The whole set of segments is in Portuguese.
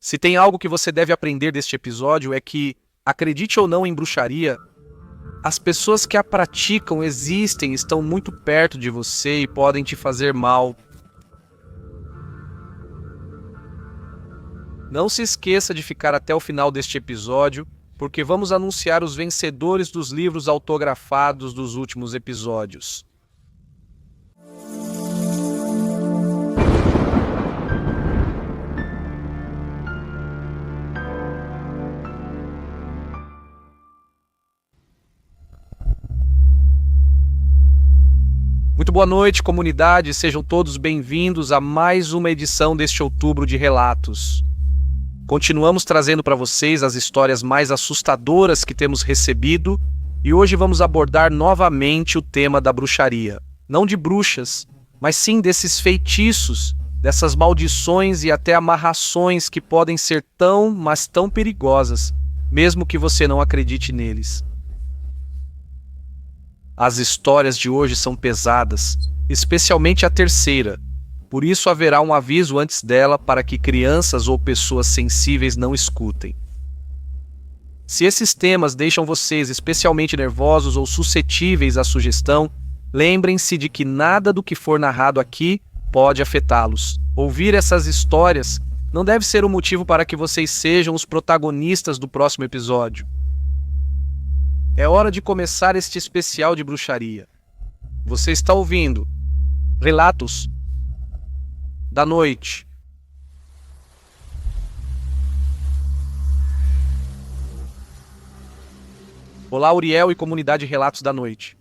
Se tem algo que você deve aprender deste episódio é que, acredite ou não em bruxaria, as pessoas que a praticam existem, estão muito perto de você e podem te fazer mal. Não se esqueça de ficar até o final deste episódio, porque vamos anunciar os vencedores dos livros autografados dos últimos episódios. Muito boa noite, comunidade. Sejam todos bem-vindos a mais uma edição deste Outubro de Relatos. Continuamos trazendo para vocês as histórias mais assustadoras que temos recebido e hoje vamos abordar novamente o tema da bruxaria. Não de bruxas, mas sim desses feitiços, dessas maldições e até amarrações que podem ser tão, mas tão perigosas, mesmo que você não acredite neles. As histórias de hoje são pesadas, especialmente a terceira. Por isso haverá um aviso antes dela para que crianças ou pessoas sensíveis não escutem. Se esses temas deixam vocês especialmente nervosos ou suscetíveis à sugestão, lembrem-se de que nada do que for narrado aqui pode afetá-los. Ouvir essas histórias não deve ser um motivo para que vocês sejam os protagonistas do próximo episódio. É hora de começar este especial de bruxaria. Você está ouvindo Relatos da Noite. Olá, Uriel e comunidade Relatos da Noite.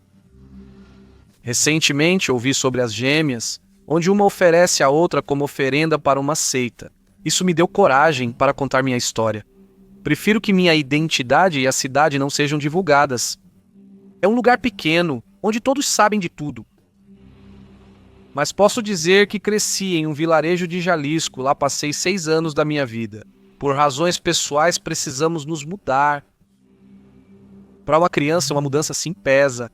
Recentemente ouvi sobre as gêmeas, onde uma oferece a outra como oferenda para uma seita. Isso me deu coragem para contar minha história. Prefiro que minha identidade e a cidade não sejam divulgadas. É um lugar pequeno, onde todos sabem de tudo. Mas posso dizer que cresci em um vilarejo de Jalisco, lá passei 6 anos da minha vida. Por razões pessoais precisamos nos mudar. Para uma criança, uma mudança assim pesa.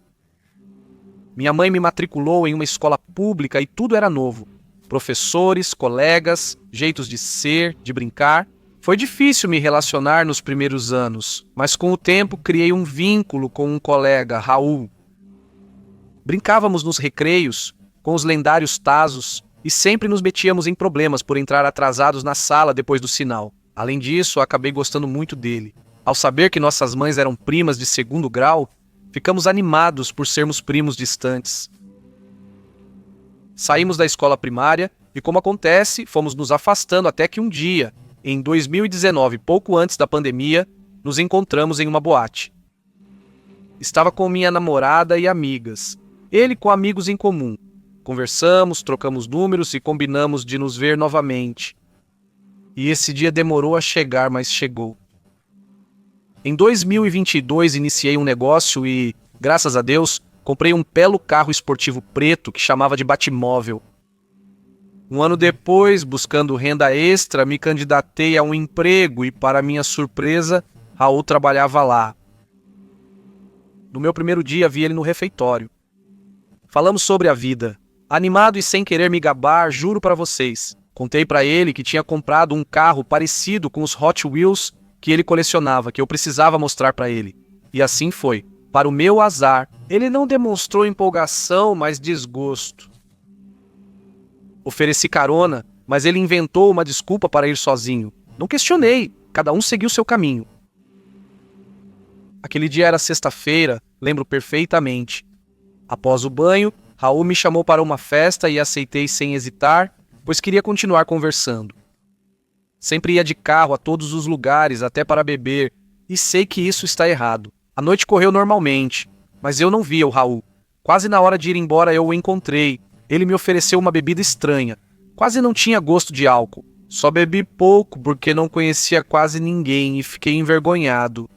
Minha mãe me matriculou em uma escola pública e tudo era novo. Professores, colegas, jeitos de ser, de brincar. Foi difícil me relacionar nos primeiros anos, mas com o tempo criei um vínculo com um colega, Raul. Brincávamos nos recreios, com os lendários tazos, e sempre nos metíamos em problemas por entrar atrasados na sala depois do sinal. Além disso, acabei gostando muito dele. Ao saber que nossas mães eram primas de segundo grau, ficamos animados por sermos primos distantes. Saímos da escola primária e, como acontece, fomos nos afastando até que um dia, em 2019, pouco antes da pandemia, nos encontramos em uma boate. Estava com minha namorada e amigas, ele com amigos em comum. Conversamos, trocamos números e combinamos de nos ver novamente. E esse dia demorou a chegar, mas chegou. Em 2022 iniciei um negócio e, graças a Deus, comprei um belo carro esportivo preto que chamava de Batmóvel. Um ano depois, buscando renda extra, me candidatei a um emprego e, para minha surpresa, Raul trabalhava lá. No meu primeiro dia, vi ele no refeitório. Falamos sobre a vida. Animado e sem querer me gabar, juro para vocês. Contei para ele que tinha comprado um carro parecido com os Hot Wheels que ele colecionava, que eu precisava mostrar para ele. E assim foi. Para o meu azar, ele não demonstrou empolgação, mas desgosto. Ofereci carona, mas ele inventou uma desculpa para ir sozinho. Não questionei, cada um seguiu seu caminho. Aquele dia era sexta-feira, lembro perfeitamente. Após o banho, Raul me chamou para uma festa e aceitei sem hesitar, pois queria continuar conversando. Sempre ia de carro a todos os lugares, até para beber, e sei que isso está errado. A noite correu normalmente, mas eu não via o Raul. Quase na hora de ir embora eu o encontrei. Ele me ofereceu uma bebida estranha. Quase não tinha gosto de álcool. Só bebi pouco porque não conhecia quase ninguém e fiquei envergonhado.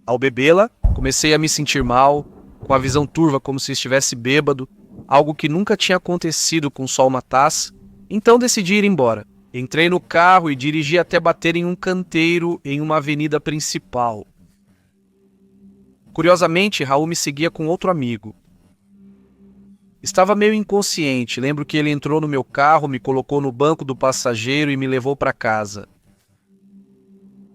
Ao bebê-la, comecei a me sentir mal, com a visão turva como se estivesse bêbado, algo que nunca tinha acontecido com só uma taça. Então decidi ir embora. Entrei no carro e dirigi até bater em um canteiro em uma avenida principal. Curiosamente, Raul me seguia com outro amigo. Estava meio inconsciente. Lembro que ele entrou no meu carro, me colocou no banco do passageiro e me levou para casa.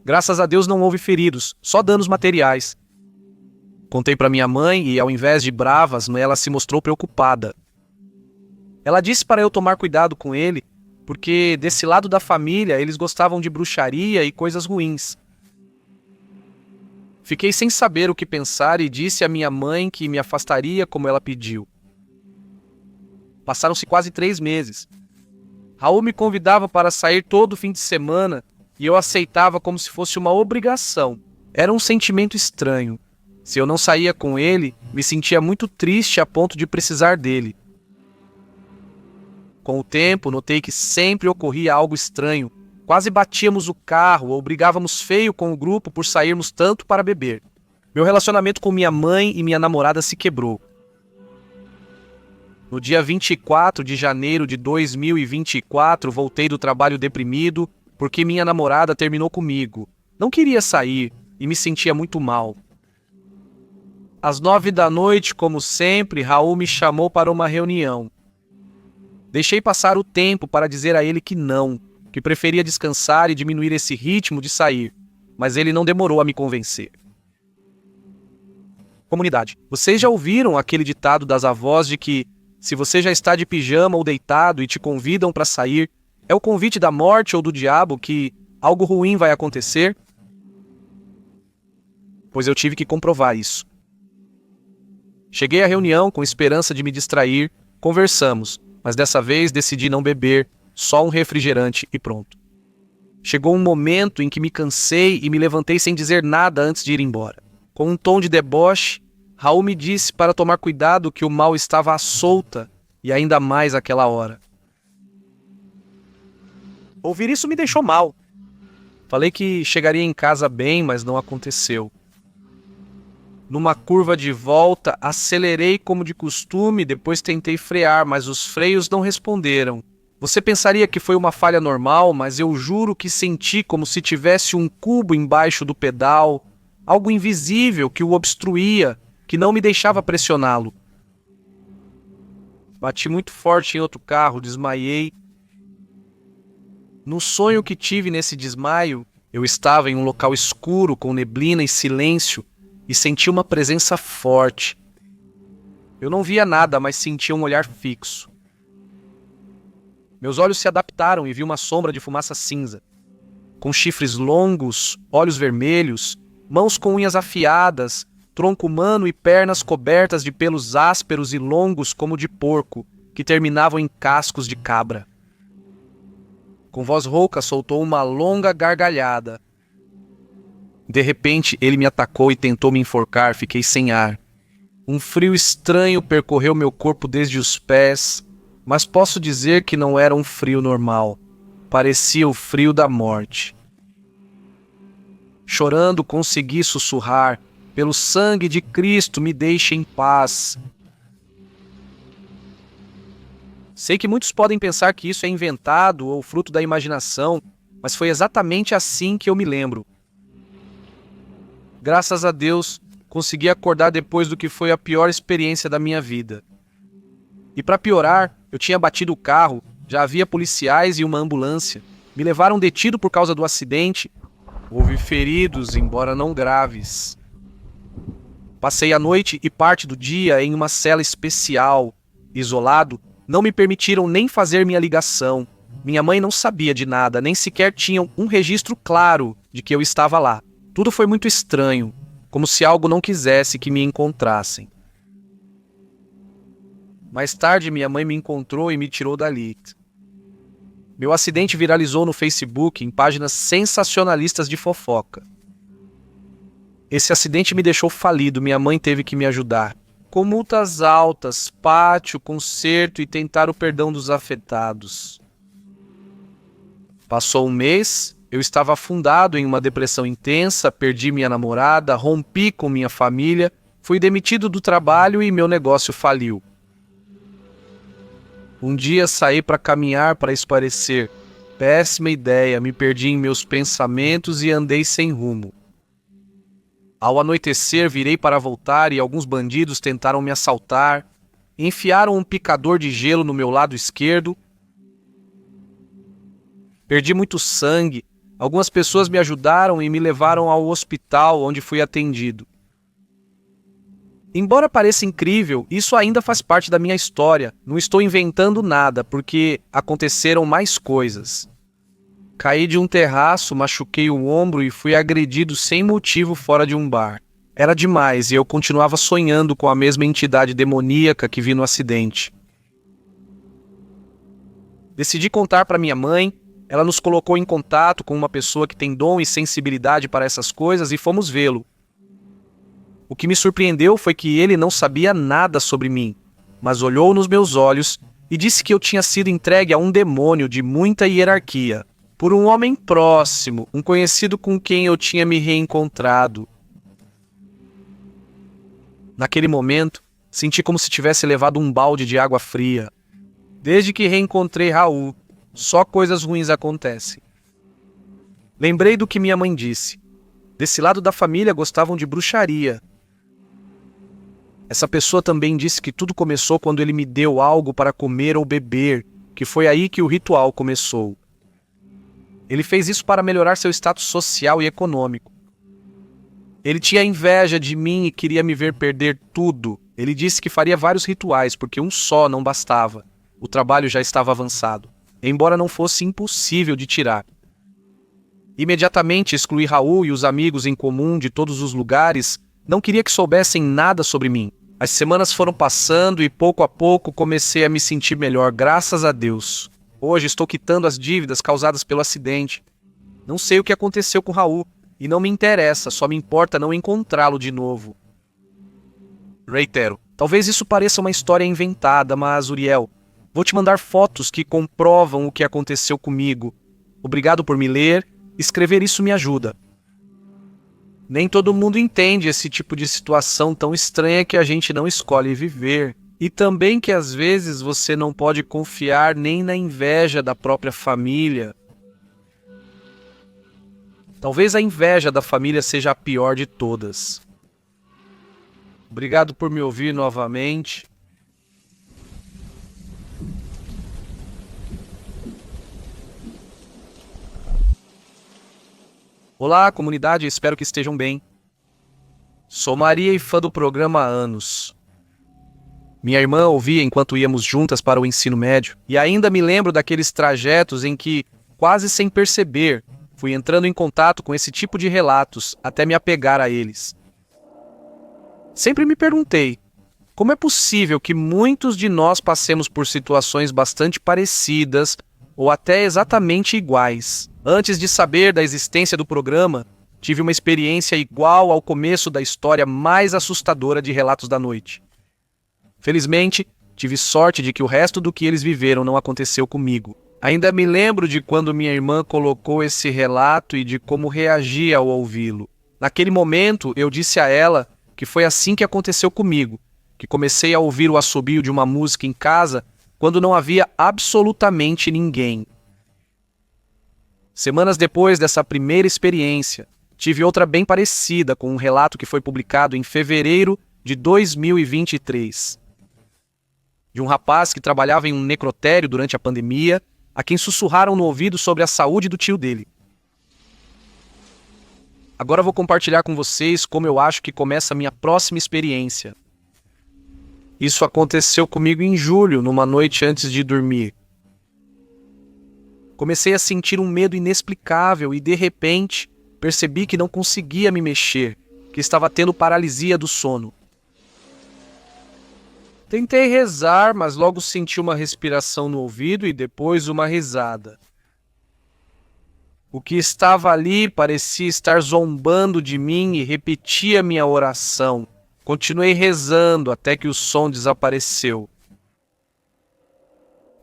Graças a Deus não houve feridos, só danos materiais. Contei para minha mãe e, ao invés de bravas, ela se mostrou preocupada. Ela disse para eu tomar cuidado com ele, porque desse lado da família eles gostavam de bruxaria e coisas ruins. Fiquei sem saber o que pensar e disse à minha mãe que me afastaria como ela pediu. Passaram-se quase 3 meses. Raul me convidava para sair todo fim de semana e eu aceitava como se fosse uma obrigação. Era um sentimento estranho. Se eu não saía com ele, me sentia muito triste a ponto de precisar dele. Com o tempo, notei que sempre ocorria algo estranho. Quase batíamos o carro ou brigávamos feio com o grupo por sairmos tanto para beber. Meu relacionamento com minha mãe e minha namorada se quebrou. No dia 24 de janeiro de 2024, voltei do trabalho deprimido porque minha namorada terminou comigo. Não queria sair e me sentia muito mal. Às 9 da noite, como sempre, Raul me chamou para uma reunião. Deixei passar o tempo para dizer a ele que não, que preferia descansar e diminuir esse ritmo de sair, mas ele não demorou a me convencer. Comunidade, vocês já ouviram aquele ditado das avós de que se você já está de pijama ou deitado e te convidam para sair, é o convite da morte ou do diabo que algo ruim vai acontecer? Pois eu tive que comprovar isso. Cheguei à reunião com esperança de me distrair, conversamos, mas dessa vez decidi não beber, só um refrigerante e pronto. Chegou um momento em que me cansei e me levantei sem dizer nada antes de ir embora. Com um tom de deboche, Raul me disse para tomar cuidado que o mal estava à solta e ainda mais àquela hora. Ouvir isso me deixou mal. Falei que chegaria em casa bem, mas não aconteceu. Numa curva de volta, acelerei como de costume, depois tentei frear, mas os freios não responderam. Você pensaria que foi uma falha normal, mas eu juro que senti como se tivesse um cubo embaixo do pedal, algo invisível que o obstruía, que não me deixava pressioná-lo. Bati muito forte em outro carro, desmaiei. No sonho que tive nesse desmaio, eu estava em um local escuro, com neblina e silêncio, e senti uma presença forte. Eu não via nada, mas sentia um olhar fixo. Meus olhos se adaptaram e vi uma sombra de fumaça cinza. Com chifres longos, olhos vermelhos, mãos com unhas afiadas, tronco humano e pernas cobertas de pelos ásperos e longos como de porco, que terminavam em cascos de cabra. Com voz rouca soltou uma longa gargalhada. De repente, ele me atacou e tentou me enforcar, fiquei sem ar. Um frio estranho percorreu meu corpo desde os pés, mas posso dizer que não era um frio normal. Parecia o frio da morte. Chorando, consegui sussurrar: "Pelo sangue de Cristo, me deixe em paz." Sei que muitos podem pensar que isso é inventado ou fruto da imaginação, mas foi exatamente assim que eu me lembro. Graças a Deus, consegui acordar depois do que foi a pior experiência da minha vida. E para piorar, eu tinha batido o carro, já havia policiais e uma ambulância. Me levaram detido por causa do acidente. Houve feridos, embora não graves. Passei a noite e parte do dia em uma cela especial. Isolado, não me permitiram nem fazer minha ligação. Minha mãe não sabia de nada, nem sequer tinham um registro claro de que eu estava lá. Tudo foi muito estranho, como se algo não quisesse que me encontrassem. Mais tarde, minha mãe me encontrou e me tirou dali. Meu acidente viralizou no Facebook em páginas sensacionalistas de fofoca. Esse acidente me deixou falido, minha mãe teve que me ajudar. Com multas altas, pátio, conserto e tentar o perdão dos afetados. Passou um mês, eu estava afundado em uma depressão intensa, perdi minha namorada, rompi com minha família, fui demitido do trabalho e meu negócio faliu. Um dia saí para caminhar para espairecer. Péssima ideia, me perdi em meus pensamentos e andei sem rumo. Ao anoitecer, virei para voltar e alguns bandidos tentaram me assaltar. Enfiaram um picador de gelo no meu lado esquerdo. Perdi muito sangue. Algumas pessoas me ajudaram e me levaram ao hospital, onde fui atendido. Embora pareça incrível, isso ainda faz parte da minha história. Não estou inventando nada, porque aconteceram mais coisas. Caí de um terraço, machuquei o ombro e fui agredido sem motivo fora de um bar. Era demais e eu continuava sonhando com a mesma entidade demoníaca que vi no acidente. Decidi contar para minha mãe. Ela nos colocou em contato com uma pessoa que tem dom e sensibilidade para essas coisas e fomos vê-lo. O que me surpreendeu foi que ele não sabia nada sobre mim, mas olhou nos meus olhos e disse que eu tinha sido entregue a um demônio de muita hierarquia, por um homem próximo, um conhecido com quem eu tinha me reencontrado. Naquele momento, senti como se tivesse levado um balde de água fria. Desde que reencontrei Raul, só coisas ruins acontecem. Lembrei do que minha mãe disse. Desse lado da família gostavam de bruxaria. Essa pessoa também disse que tudo começou quando ele me deu algo para comer ou beber, que foi aí que o ritual começou. Ele fez isso para melhorar seu status social e econômico. Ele tinha inveja de mim e queria me ver perder tudo. Ele disse que faria vários rituais, porque um só não bastava. O trabalho já estava avançado, embora não fosse impossível de tirar. Imediatamente excluí Raul e os amigos em comum de todos os lugares. Não queria que soubessem nada sobre mim. As semanas foram passando e pouco a pouco comecei a me sentir melhor, graças a Deus. Hoje estou quitando as dívidas causadas pelo acidente. Não sei o que aconteceu com Raul e não me interessa, só me importa não encontrá-lo de novo. Reitero, talvez isso pareça uma história inventada, mas Uriel, vou te mandar fotos que comprovam o que aconteceu comigo. Obrigado por me ler. Escrever isso me ajuda. Nem todo mundo entende esse tipo de situação tão estranha que a gente não escolhe viver. E também que às vezes você não pode confiar nem na inveja da própria família. Talvez a inveja da família seja a pior de todas. Obrigado por me ouvir novamente. Olá, comunidade, espero que estejam bem. Sou Maria e fã do programa há anos. Minha irmã ouvia enquanto íamos juntas para o ensino médio, e ainda me lembro daqueles trajetos em que, quase sem perceber, fui entrando em contato com esse tipo de relatos até me apegar a eles. Sempre me perguntei, como é possível que muitos de nós passemos por situações bastante parecidas ou até exatamente iguais? Antes de saber da existência do programa, tive uma experiência igual ao começo da história mais assustadora de Relatos da Noite. Felizmente, tive sorte de que o resto do que eles viveram não aconteceu comigo. Ainda me lembro de quando minha irmã colocou esse relato e de como reagi ao ouvi-lo. Naquele momento, eu disse a ela que foi assim que aconteceu comigo, que comecei a ouvir o assobio de uma música em casa quando não havia absolutamente ninguém. Semanas depois dessa primeira experiência, tive outra bem parecida com um relato que foi publicado em fevereiro de 2023. De um rapaz que trabalhava em um necrotério durante a pandemia, a quem sussurraram no ouvido sobre a saúde do tio dele. Agora vou compartilhar com vocês como eu acho que começa a minha próxima experiência. Isso aconteceu comigo em julho, numa noite antes de dormir. Comecei a sentir um medo inexplicável e, de repente, percebi que não conseguia me mexer, que estava tendo paralisia do sono. Tentei rezar, mas logo senti uma respiração no ouvido e depois uma risada. O que estava ali parecia estar zombando de mim e repetia minha oração. Continuei rezando até que o som desapareceu.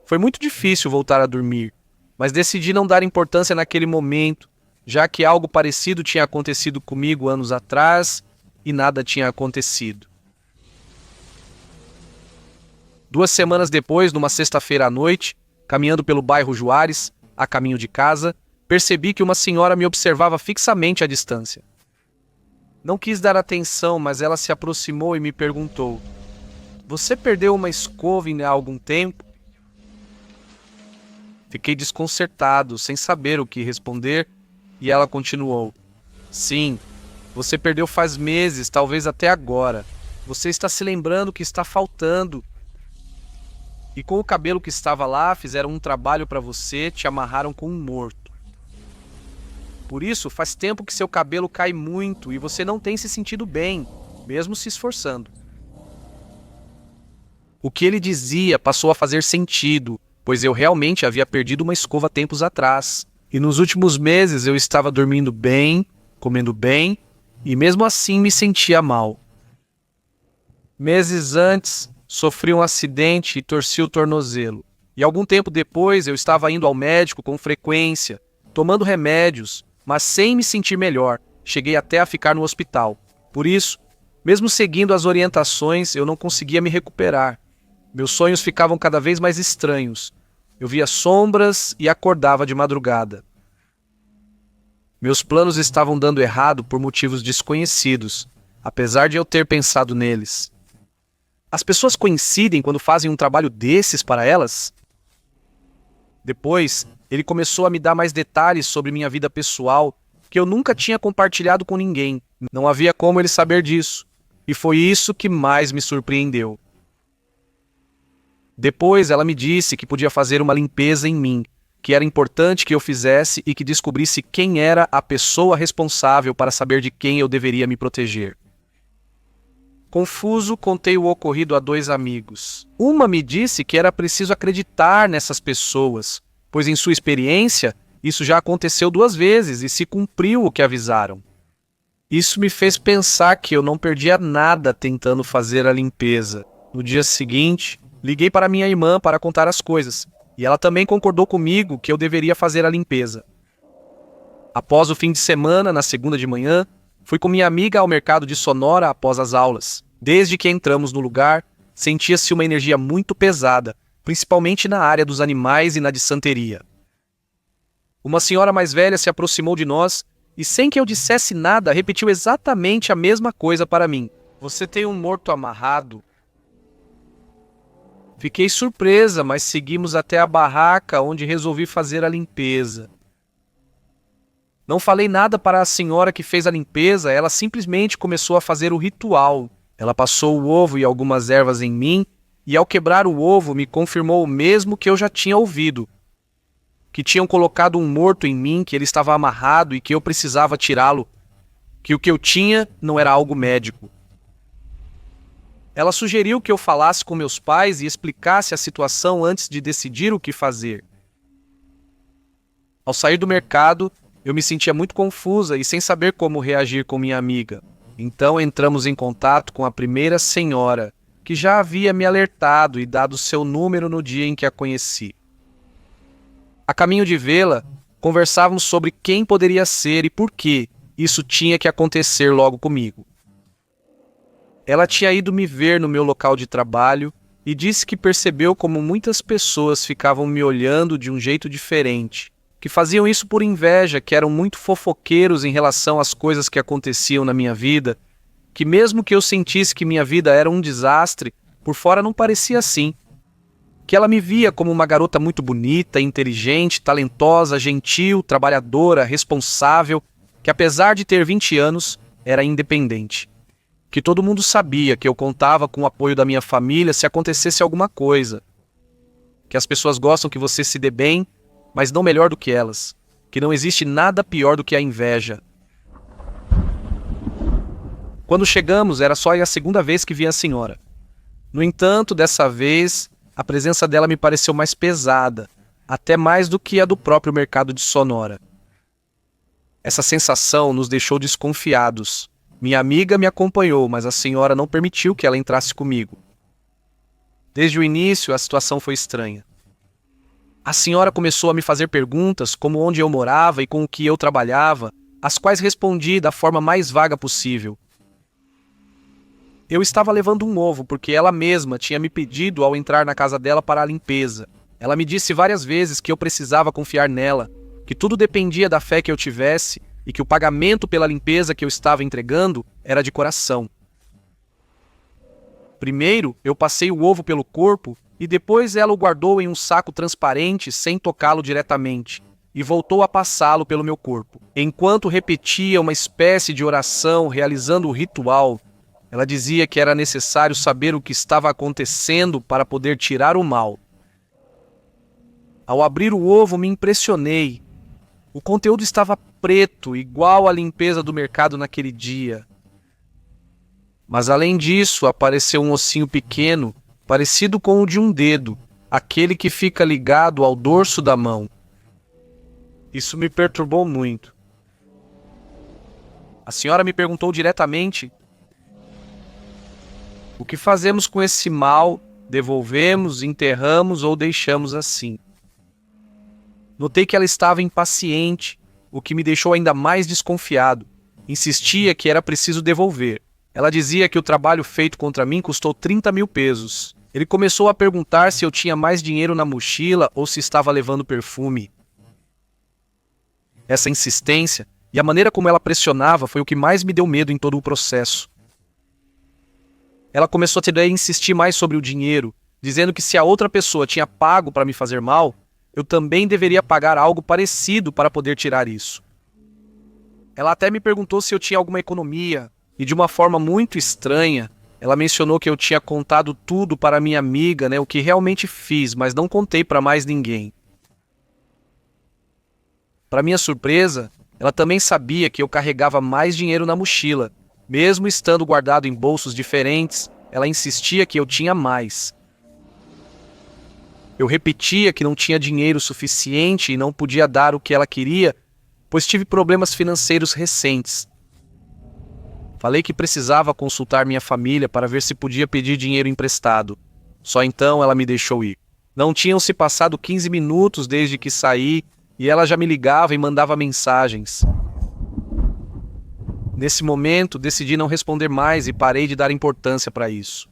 Foi muito difícil voltar a dormir, mas decidi não dar importância naquele momento, já que algo parecido tinha acontecido comigo anos atrás e nada tinha acontecido. 2 semanas depois, numa sexta-feira à noite, caminhando pelo bairro Juárez, a caminho de casa, percebi que uma senhora me observava fixamente à distância. Não quis dar atenção, mas ela se aproximou e me perguntou: Você perdeu uma escova há algum tempo? Fiquei desconcertado, sem saber o que responder, e ela continuou: Sim, você perdeu faz meses, talvez até agora. Você está se lembrando que está faltando. E com o cabelo que estava lá, fizeram um trabalho para você, te amarraram com um morto. Por isso, faz tempo que seu cabelo cai muito e você não tem se sentido bem, mesmo se esforçando. O que ele dizia passou a fazer sentido, pois eu realmente havia perdido uma escova tempos atrás. E nos últimos meses eu estava dormindo bem, comendo bem, e mesmo assim me sentia mal. Meses antes, sofri um acidente e torci o tornozelo. E algum tempo depois eu estava indo ao médico com frequência, tomando remédios, mas sem me sentir melhor. Cheguei até a ficar no hospital. Por isso, mesmo seguindo as orientações, eu não conseguia me recuperar. Meus sonhos ficavam cada vez mais estranhos. Eu via sombras e acordava de madrugada. Meus planos estavam dando errado por motivos desconhecidos, apesar de eu ter pensado neles. As pessoas coincidem quando fazem um trabalho desses para elas? Depois, ele começou a me dar mais detalhes sobre minha vida pessoal que eu nunca tinha compartilhado com ninguém. Não havia como ele saber disso. E foi isso que mais me surpreendeu. Depois, ela me disse que podia fazer uma limpeza em mim, que era importante que eu fizesse e que descobrisse quem era a pessoa responsável para saber de quem eu deveria me proteger. Confuso, contei o ocorrido a 2 amigos. Uma me disse que era preciso acreditar nessas pessoas, pois em sua experiência, isso já aconteceu 2 vezes e se cumpriu o que avisaram. Isso me fez pensar que eu não perdia nada tentando fazer a limpeza. No dia seguinte, liguei para minha irmã para contar as coisas, e ela também concordou comigo que eu deveria fazer a limpeza. Após o fim de semana, na segunda de manhã, fui com minha amiga ao mercado de Sonora após as aulas. Desde que entramos no lugar, sentia-se uma energia muito pesada, principalmente na área dos animais e na de santeria. Uma senhora mais velha se aproximou de nós e, sem que eu dissesse nada, repetiu exatamente a mesma coisa para mim. Você tem um morto amarrado? Fiquei surpresa, mas seguimos até a barraca onde resolvi fazer a limpeza. Não falei nada para a senhora que fez a limpeza, ela simplesmente começou a fazer o ritual. Ela passou o ovo e algumas ervas em mim, e ao quebrar o ovo me confirmou o mesmo que eu já tinha ouvido. Que tinham colocado um morto em mim, que ele estava amarrado e que eu precisava tirá-lo. Que o que eu tinha não era algo médico. Ela sugeriu que eu falasse com meus pais e explicasse a situação antes de decidir o que fazer. Ao sair do mercado, eu me sentia muito confusa e sem saber como reagir com minha amiga. Então entramos em contato com a primeira senhora, que já havia me alertado e dado seu número no dia em que a conheci. A caminho de vê-la, conversávamos sobre quem poderia ser e por que isso tinha que acontecer logo comigo. Ela tinha ido me ver no meu local de trabalho e disse que percebeu como muitas pessoas ficavam me olhando de um jeito diferente, que faziam isso por inveja, que eram muito fofoqueiros em relação às coisas que aconteciam na minha vida, que mesmo que eu sentisse que minha vida era um desastre, por fora não parecia assim. Que ela me via como uma garota muito bonita, inteligente, talentosa, gentil, trabalhadora, responsável, que apesar de ter 20 anos, era independente. Que todo mundo sabia que eu contava com o apoio da minha família se acontecesse alguma coisa. Que as pessoas gostam que você se dê bem, mas não melhor do que elas. Que não existe nada pior do que a inveja. Quando chegamos, era só a segunda vez que vi a senhora. No entanto, dessa vez, a presença dela me pareceu mais pesada, até mais do que a do próprio mercado de Sonora. Essa sensação nos deixou desconfiados. Minha amiga me acompanhou, mas a senhora não permitiu que ela entrasse comigo. Desde o início, a situação foi estranha. A senhora começou a me fazer perguntas como onde eu morava e com o que eu trabalhava, às quais respondi da forma mais vaga possível. Eu estava levando um ovo porque ela mesma tinha me pedido ao entrar na casa dela para a limpeza. Ela me disse várias vezes que eu precisava confiar nela, que tudo dependia da fé que eu tivesse e que o pagamento pela limpeza que eu estava entregando era de coração. Primeiro, eu passei o ovo pelo corpo e depois ela o guardou em um saco transparente sem tocá-lo diretamente e voltou a passá-lo pelo meu corpo. Enquanto repetia uma espécie de oração realizando o ritual, ela dizia que era necessário saber o que estava acontecendo para poder tirar o mal. Ao abrir o ovo, me impressionei. O conteúdo estava preto, igual à limpeza do mercado naquele dia. Mas além disso, apareceu um ossinho pequeno, parecido com o de um dedo, aquele que fica ligado ao dorso da mão. Isso me perturbou muito. A senhora me perguntou diretamente: o que fazemos com esse mal? Devolvemos, enterramos ou deixamos assim? Notei que ela estava impaciente, o que me deixou ainda mais desconfiado. Insistia que era preciso devolver. Ela dizia que o trabalho feito contra mim custou 30 mil pesos. Ele começou a perguntar se eu tinha mais dinheiro na mochila ou se estava levando perfume. Essa insistência e a maneira como ela pressionava foi o que mais me deu medo em todo o processo. Ela começou a insistir mais sobre o dinheiro, dizendo que se a outra pessoa tinha pago para me fazer mal, eu também deveria pagar algo parecido para poder tirar isso. Ela até me perguntou se eu tinha alguma economia, e de uma forma muito estranha, ela mencionou que eu tinha contado tudo para minha amiga, o que realmente fiz, mas não contei para mais ninguém. Para minha surpresa, ela também sabia que eu carregava mais dinheiro na mochila. Mesmo estando guardado em bolsos diferentes, ela insistia que eu tinha mais. Eu repetia que não tinha dinheiro suficiente e não podia dar o que ela queria, pois tive problemas financeiros recentes. Falei que precisava consultar minha família para ver se podia pedir dinheiro emprestado. Só então ela me deixou ir. Não tinham se passado 15 minutos desde que saí e ela já me ligava e mandava mensagens. Nesse momento, decidi não responder mais e parei de dar importância para isso.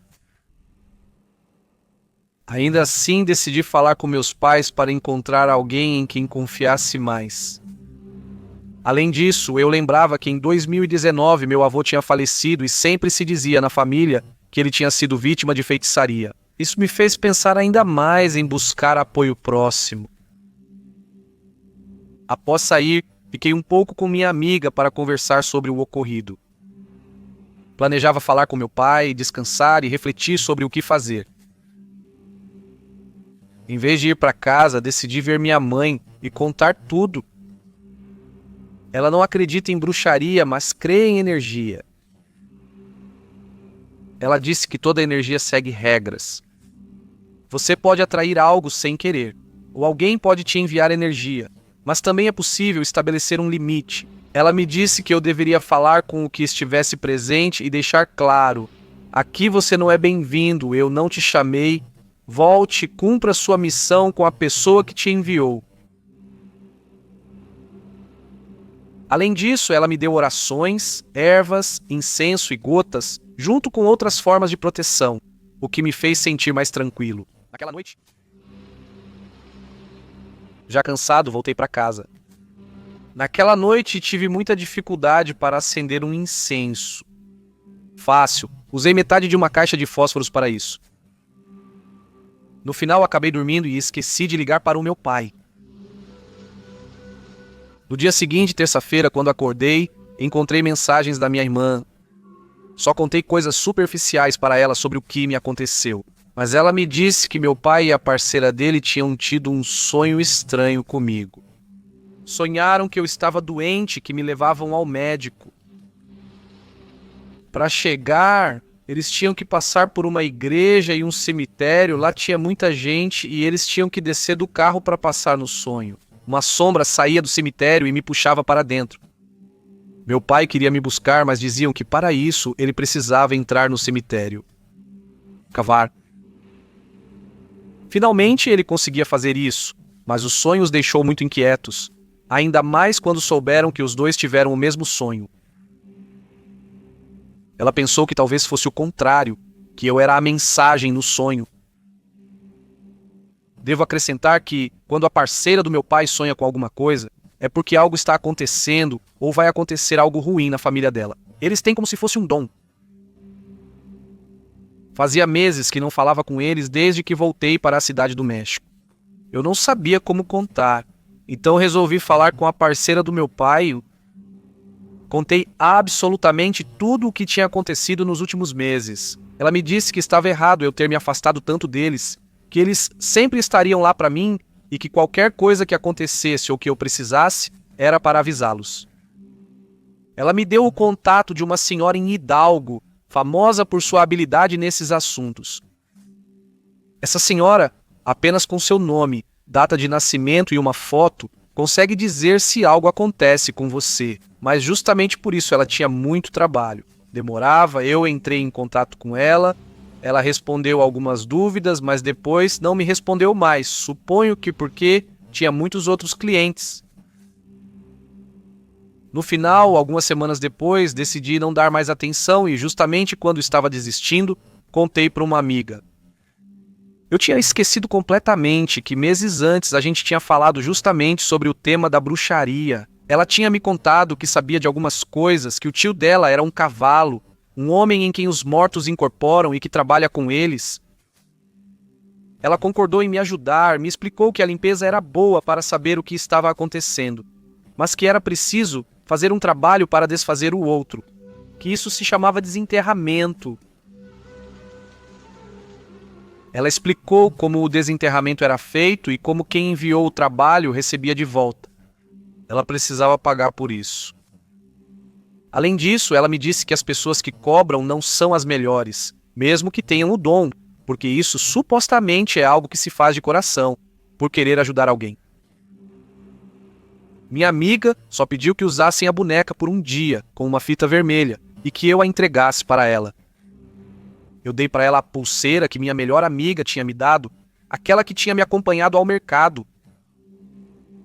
Ainda assim, decidi falar com meus pais para encontrar alguém em quem confiasse mais. Além disso, eu lembrava que em 2019 meu avô tinha falecido e sempre se dizia na família que ele tinha sido vítima de feitiçaria. Isso me fez pensar ainda mais em buscar apoio próximo. Após sair, fiquei um pouco com minha amiga para conversar sobre o ocorrido. Planejava falar com meu pai, descansar e refletir sobre o que fazer. Em vez de ir para casa, decidi ver minha mãe e contar tudo. Ela não acredita em bruxaria, mas crê em energia. Ela disse que toda energia segue regras. Você pode atrair algo sem querer, ou alguém pode te enviar energia, mas também é possível estabelecer um limite. Ela me disse que eu deveria falar com o que estivesse presente e deixar claro: aqui você não é bem-vindo, eu não te chamei, volte e cumpra sua missão com a pessoa que te enviou. Além disso, ela me deu orações, ervas, incenso e gotas, junto com outras formas de proteção, o que me fez sentir mais tranquilo. Naquela noite, já cansado, voltei para casa. Naquela noite, tive muita dificuldade para acender um incenso. Fácil, usei metade de uma caixa de fósforos para isso. No final, acabei dormindo e esqueci de ligar para o meu pai. No dia seguinte, terça-feira, quando acordei, encontrei mensagens da minha irmã. Só contei coisas superficiais para ela sobre o que me aconteceu. Mas ela me disse que meu pai e a parceira dele tinham tido um sonho estranho comigo. Sonharam que eu estava doente e que me levavam ao médico. Para chegar, eles tinham que passar por uma igreja e um cemitério. Lá tinha muita gente e eles tinham que descer do carro para passar no sonho. Uma sombra saía do cemitério e me puxava para dentro. Meu pai queria me buscar, mas diziam que para isso ele precisava entrar no cemitério. Cavar. Finalmente ele conseguia fazer isso, mas o sonho os deixou muito inquietos, ainda mais quando souberam que os dois tiveram o mesmo sonho. Ela pensou que talvez fosse o contrário, que eu era a mensagem no sonho. Devo acrescentar que, quando a parceira do meu pai sonha com alguma coisa, é porque algo está acontecendo ou vai acontecer algo ruim na família dela. Eles têm como se fosse um dom. Fazia meses que não falava com eles desde que voltei para a cidade do México. Eu não sabia como contar, então resolvi falar com a parceira do meu pai. Contei absolutamente tudo o que tinha acontecido nos últimos meses. Ela me disse que estava errado eu ter me afastado tanto deles, que eles sempre estariam lá para mim e que qualquer coisa que acontecesse ou que eu precisasse era para avisá-los. Ela me deu o contato de uma senhora em Hidalgo, famosa por sua habilidade nesses assuntos. Essa senhora, apenas com seu nome, data de nascimento e uma foto, consegue dizer se algo acontece com você, mas justamente por isso ela tinha muito trabalho. Demorava, eu entrei em contato com ela, ela respondeu algumas dúvidas, mas depois não me respondeu mais, suponho que porque tinha muitos outros clientes. No final, algumas semanas depois, decidi não dar mais atenção e justamente quando estava desistindo, contei para uma amiga. Eu tinha esquecido completamente que meses antes a gente tinha falado justamente sobre o tema da bruxaria. Ela tinha me contado que sabia de algumas coisas, que o tio dela era um cavalo, um homem em quem os mortos incorporam e que trabalha com eles. Ela concordou em me ajudar, me explicou que a limpeza era boa para saber o que estava acontecendo, mas que era preciso fazer um trabalho para desfazer o outro, que isso se chamava desenterramento. Ela explicou como o desenterramento era feito e como quem enviou o trabalho recebia de volta. Ela precisava pagar por isso. Além disso, ela me disse que as pessoas que cobram não são as melhores, mesmo que tenham o dom, porque isso supostamente é algo que se faz de coração, por querer ajudar alguém. Minha amiga só pediu que usassem a boneca por um dia, com uma fita vermelha, e que eu a entregasse para ela. Eu dei para ela a pulseira que minha melhor amiga tinha me dado, aquela que tinha me acompanhado ao mercado.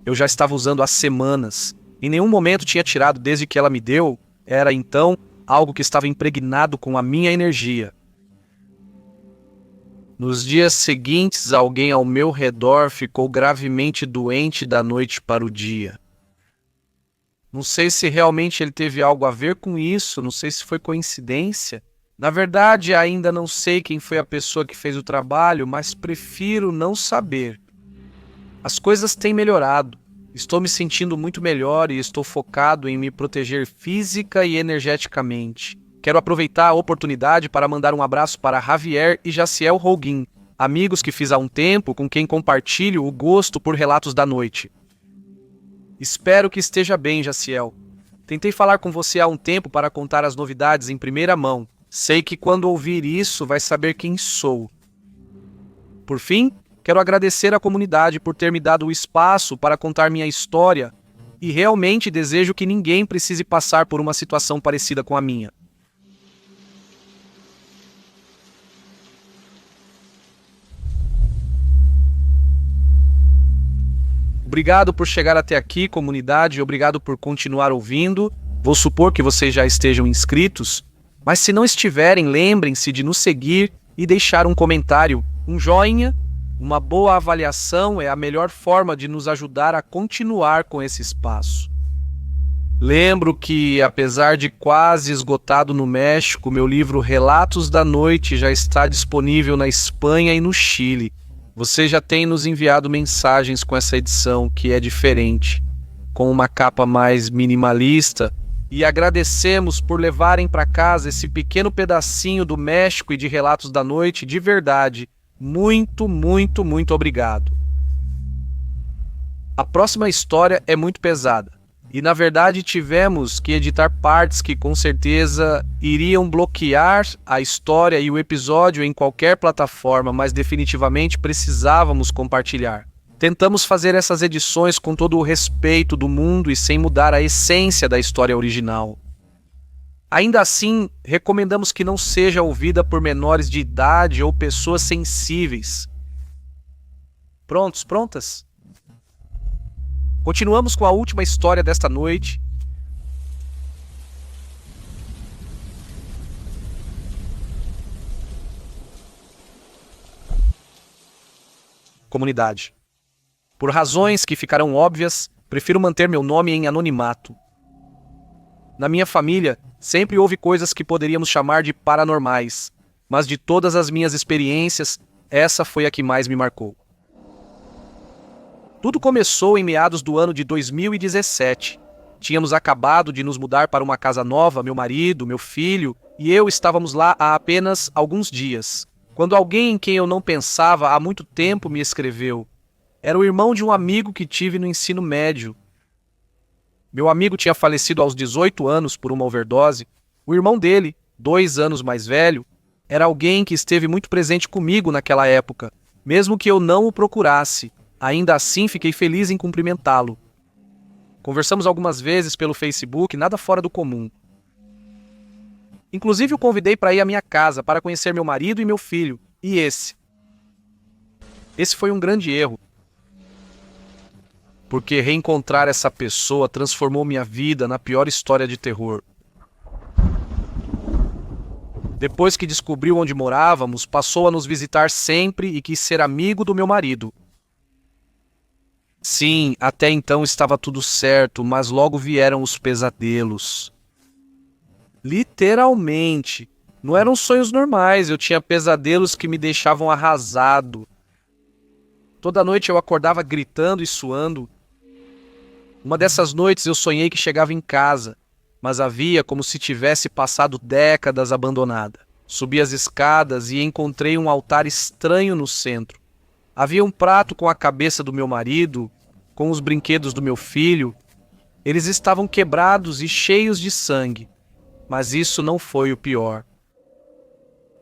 Eu já estava usando há semanas. Em nenhum momento tinha tirado desde que ela me deu. Era, então, algo que estava impregnado com a minha energia. Nos dias seguintes, alguém ao meu redor ficou gravemente doente da noite para o dia. Não sei se realmente ele teve algo a ver com isso, não sei se foi coincidência. Na verdade, ainda não sei quem foi a pessoa que fez o trabalho, mas prefiro não saber. As coisas têm melhorado. Estou me sentindo muito melhor e estou focado em me proteger física e energeticamente. Quero aproveitar a oportunidade para mandar um abraço para Javier e Jaciel Holguin, amigos que fiz há um tempo com quem compartilho o gosto por relatos da noite. Espero que esteja bem, Jaciel. Tentei falar com você há um tempo para contar as novidades em primeira mão. Sei que quando ouvir isso vai saber quem sou. Por fim, quero agradecer à comunidade por ter me dado o espaço para contar minha história e realmente desejo que ninguém precise passar por uma situação parecida com a minha. Obrigado por chegar até aqui, comunidade, obrigado por continuar ouvindo. Vou supor que vocês já estejam inscritos, mas se não estiverem, lembrem-se de nos seguir e deixar um comentário, um joinha. Uma boa avaliação é a melhor forma de nos ajudar a continuar com esse espaço. Lembro que, apesar de quase esgotado no México, meu livro Relatos da Noite já está disponível na Espanha e no Chile. Você já tem nos enviado mensagens com essa edição, que é diferente, com uma capa mais minimalista, e agradecemos por levarem para casa esse pequeno pedacinho do México e de Relatos da Noite de verdade. Muito, muito, muito obrigado. A próxima história é muito pesada e, na verdade, tivemos que editar partes que com certeza iriam bloquear a história e o episódio em qualquer plataforma, mas definitivamente precisávamos compartilhar. Tentamos fazer essas edições com todo o respeito do mundo e sem mudar a essência da história original. Ainda assim, recomendamos que não seja ouvida por menores de idade ou pessoas sensíveis. Prontos, prontas? Continuamos com a última história desta noite. Comunidade. Por razões que ficarão óbvias, prefiro manter meu nome em anonimato. Na minha família, sempre houve coisas que poderíamos chamar de paranormais. mas de todas as minhas experiências, essa foi a que mais me marcou. Tudo começou em meados do ano de 2017. Tínhamos acabado de nos mudar para uma casa nova, meu marido, meu filho e eu estávamos lá há apenas alguns dias, quando alguém em quem eu não pensava há muito tempo me escreveu. Era o irmão de um amigo que tive no ensino médio. Meu amigo tinha falecido aos 18 anos por uma overdose. O irmão dele, 2 anos mais velho, era alguém que esteve muito presente comigo naquela época, mesmo que eu não o procurasse. Ainda assim, fiquei feliz em cumprimentá-lo. Conversamos algumas vezes pelo Facebook, nada fora do comum. Inclusive, o convidei para ir à minha casa para conhecer meu marido e meu filho. E esse foi um grande erro, porque reencontrar essa pessoa transformou minha vida na pior história de terror. Depois que descobriu onde morávamos, passou a nos visitar sempre e quis ser amigo do meu marido. Sim, até então estava tudo certo, mas logo vieram os pesadelos. Literalmente. Não eram sonhos normais, eu tinha pesadelos que me deixavam arrasado. Toda noite eu acordava gritando e suando. Uma dessas noites eu sonhei que chegava em casa, mas havia como se tivesse passado décadas abandonada. Subi as escadas e encontrei um altar estranho no centro. Havia um prato com a cabeça do meu marido, com os brinquedos do meu filho. Eles estavam quebrados e cheios de sangue, mas isso não foi o pior.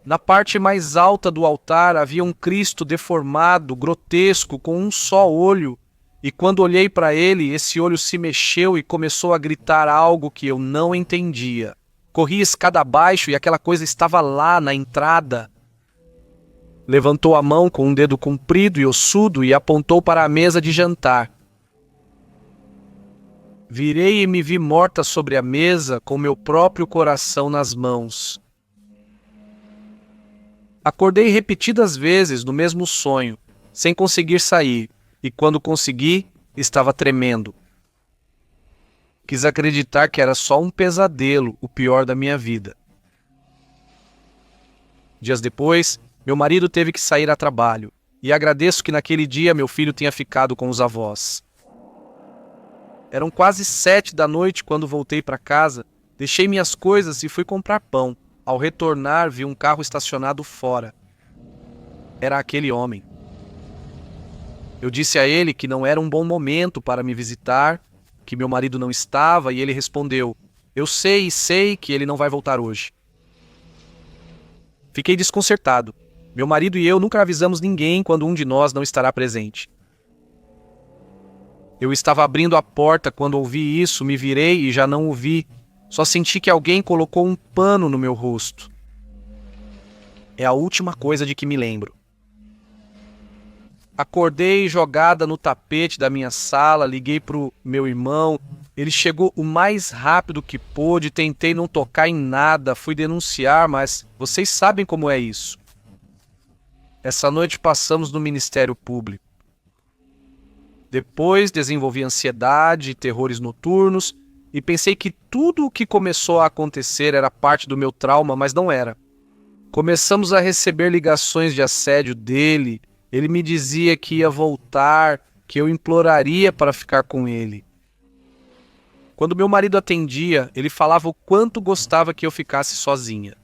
Na parte mais alta do altar havia um Cristo deformado, grotesco, com um só olho, e quando olhei para ele, esse olho se mexeu e começou a gritar algo que eu não entendia. Corri escada abaixo e aquela coisa estava lá na entrada. Levantou a mão com um dedo comprido e ossudo e apontou para a mesa de jantar. Virei e me vi morta sobre a mesa com meu próprio coração nas mãos. Acordei repetidas vezes no mesmo sonho, sem conseguir sair, e quando consegui, estava tremendo. Quis acreditar que era só um pesadelo, o pior da minha vida. Dias depois, meu marido teve que sair a trabalho, e agradeço que naquele dia meu filho tenha ficado com os avós. Eram quase 7 da noite quando voltei para casa, deixei minhas coisas e fui comprar pão. Ao retornar, vi um carro estacionado fora. Era aquele homem. Eu disse a ele que não era um bom momento para me visitar, que meu marido não estava, e ele respondeu: "Eu sei que ele não vai voltar hoje." Fiquei desconcertado. Meu marido e eu nunca avisamos ninguém quando um de nós não estará presente. Eu estava abrindo a porta quando ouvi isso, me virei e já não o vi. Só senti que alguém colocou um pano no meu rosto. É a última coisa de que me lembro. Acordei jogada no tapete da minha sala, liguei pro meu irmão. Ele chegou o mais rápido que pôde, tentei não tocar em nada, fui denunciar, mas vocês sabem como é isso. Essa noite passamos no Ministério Público. Depois desenvolvi ansiedade e terrores noturnos e pensei que tudo o que começou a acontecer era parte do meu trauma, mas não era. Começamos a receber ligações de assédio dele. Ele me dizia que ia voltar, que eu imploraria para ficar com ele. Quando meu marido atendia, ele falava o quanto gostava que eu ficasse sozinha.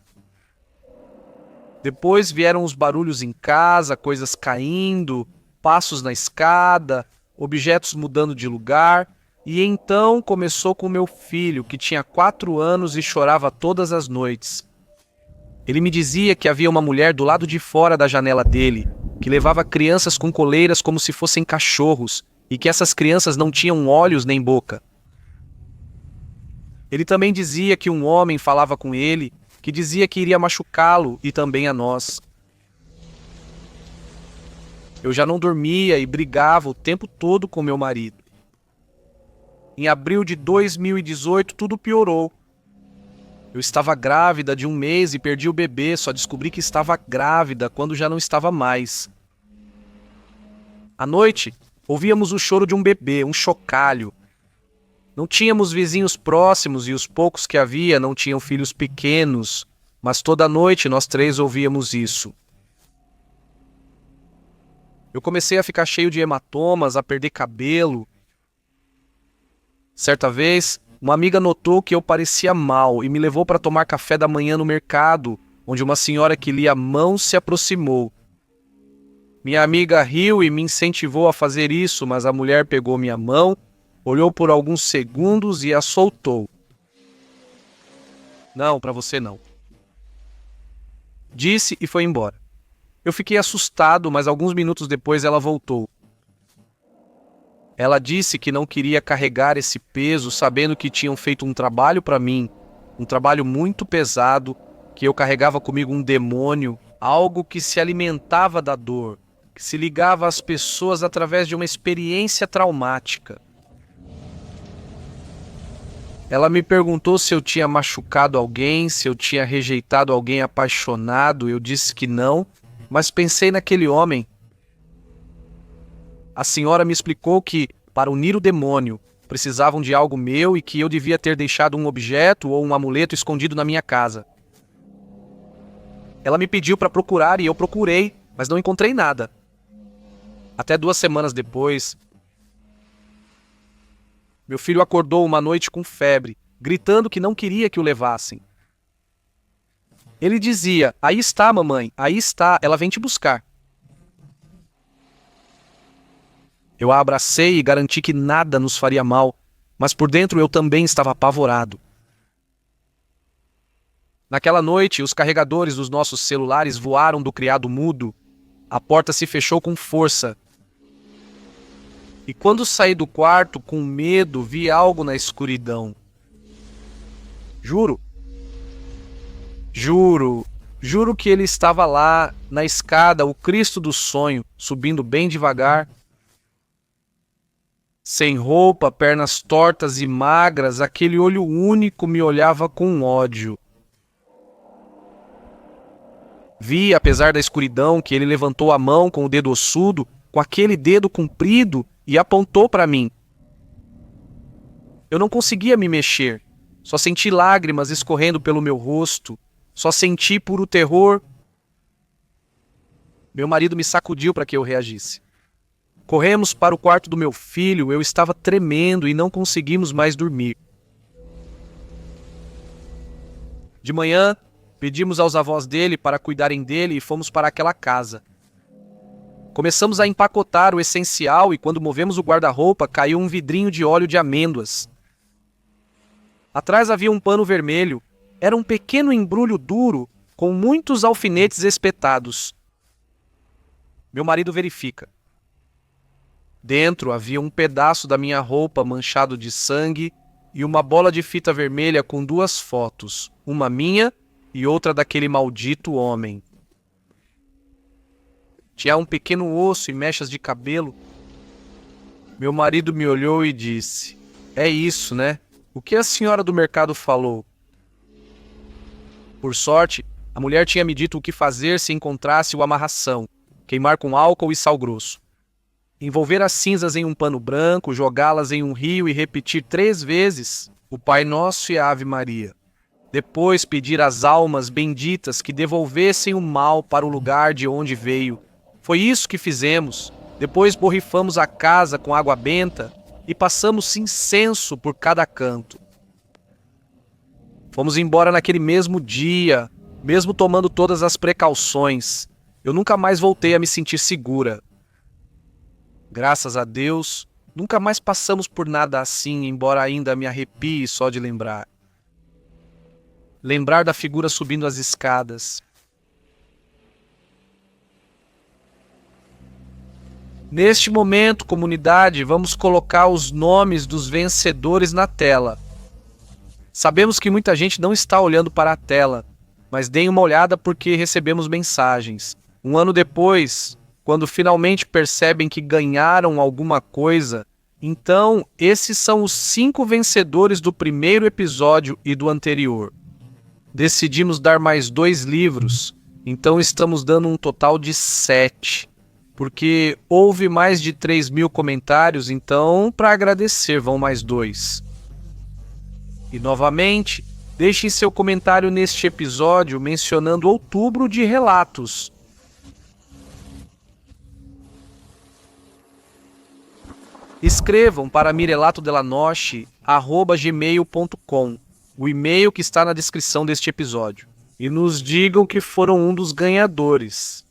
Depois vieram os barulhos em casa, coisas caindo, passos na escada, objetos mudando de lugar, e então começou com meu filho, que tinha 4 anos e chorava todas as noites. Ele me dizia que havia uma mulher do lado de fora da janela dele, que levava crianças com coleiras como se fossem cachorros, e que essas crianças não tinham olhos nem boca. Ele também dizia que um homem falava com ele, que dizia que iria machucá-lo e também a nós. Eu já não dormia e brigava o tempo todo com meu marido. Em abril de 2018, tudo piorou. Eu estava grávida de 1 mês e perdi o bebê, só descobri que estava grávida quando já não estava mais. À noite, ouvíamos o choro de um bebê, um chocalho. Não tínhamos vizinhos próximos e os poucos que havia não tinham filhos pequenos. mas toda noite nós três ouvíamos isso. Eu comecei a ficar cheio de hematomas, a perder cabelo. Certa vez, uma amiga notou que eu parecia mal e me levou para tomar café da manhã no mercado, onde uma senhora que lia mãos se aproximou. Minha amiga riu e me incentivou a fazer isso, mas a mulher pegou minha mão, olhou por alguns segundos e a soltou. Não, para você não. Disse e foi embora. Eu fiquei assustado, mas alguns minutos depois ela voltou. Ela disse que não queria carregar esse peso, sabendo que tinham feito um trabalho para mim, um trabalho muito pesado, que eu carregava comigo um demônio, algo que se alimentava da dor, que se ligava às pessoas através de uma experiência traumática. Ela me perguntou se eu tinha machucado alguém, se eu tinha rejeitado alguém apaixonado. Eu disse que não, mas pensei naquele homem. A senhora me explicou que, para unir o demônio, precisavam de algo meu e que eu devia ter deixado um objeto ou um amuleto escondido na minha casa. Ela me pediu para procurar e eu procurei, mas não encontrei nada. Até 2 semanas depois, meu filho acordou uma noite com febre, gritando que não queria que o levassem. Ele dizia: "Aí está, mamãe, aí está, ela vem te buscar." Eu a abracei e garanti que nada nos faria mal, mas por dentro eu também estava apavorado. Naquela noite, os carregadores dos nossos celulares voaram do criado mudo. A porta se fechou com força. E quando saí do quarto, com medo, vi algo na escuridão. Juro que ele estava lá, na escada, o Cristo do sonho, subindo bem devagar. Sem roupa, pernas tortas e magras, aquele olho único me olhava com ódio. Vi, apesar da escuridão, que ele levantou a mão com o dedo ossudo, com aquele dedo comprido, e apontou para mim. Eu não conseguia me mexer. Só senti lágrimas escorrendo pelo meu rosto. Só senti puro terror. Meu marido me sacudiu para que eu reagisse. Corremos para o quarto do meu filho. Eu estava tremendo e não conseguimos mais dormir. De manhã, pedimos aos avós dele para cuidarem dele e fomos para aquela casa. Começamos a empacotar o essencial e quando movemos o guarda-roupa, caiu um vidrinho de óleo de amêndoas. Atrás havia um pano vermelho. Era um pequeno embrulho duro, com muitos alfinetes espetados. Meu marido verifica. Dentro havia um pedaço da minha roupa manchado de sangue e uma bola de fita vermelha com 2 fotos, uma minha e outra daquele maldito homem. Tinha um pequeno osso e mechas de cabelo. Meu marido me olhou e disse: "É isso, né? O que a senhora do mercado falou?" Por sorte, a mulher tinha me dito o que fazer se encontrasse o amarração: queimar com álcool e sal grosso. Envolver as cinzas em um pano branco, jogá-las em um rio e repetir 3 vezes o Pai Nosso e a Ave Maria. Depois pedir às almas benditas que devolvessem o mal para o lugar de onde veio. Foi isso que fizemos. Depois borrifamos a casa com água benta e passamos incenso por cada canto. Fomos embora naquele mesmo dia, mesmo tomando todas as precauções. Eu nunca mais voltei a me sentir segura. Graças a Deus, nunca mais passamos por nada assim, embora ainda me arrepie só de lembrar. Lembrar da figura subindo as escadas. Neste momento, comunidade, vamos colocar os nomes dos vencedores na tela. Sabemos que muita gente não está olhando para a tela, mas deem uma olhada porque recebemos mensagens. 1 ano depois, quando finalmente percebem que ganharam alguma coisa, então esses são os 5 vencedores do primeiro episódio e do anterior. Decidimos dar mais 2 livros, então estamos dando um total de 7. Porque houve mais de 3.000 comentários, então, para agradecer, vão mais 2. E novamente, Deixem seu comentário neste episódio mencionando Outubro de Relatos. Escrevam para mirelatodelanoche@gmail.com, o e-mail que está na descrição deste episódio, e nos digam que foram um dos ganhadores.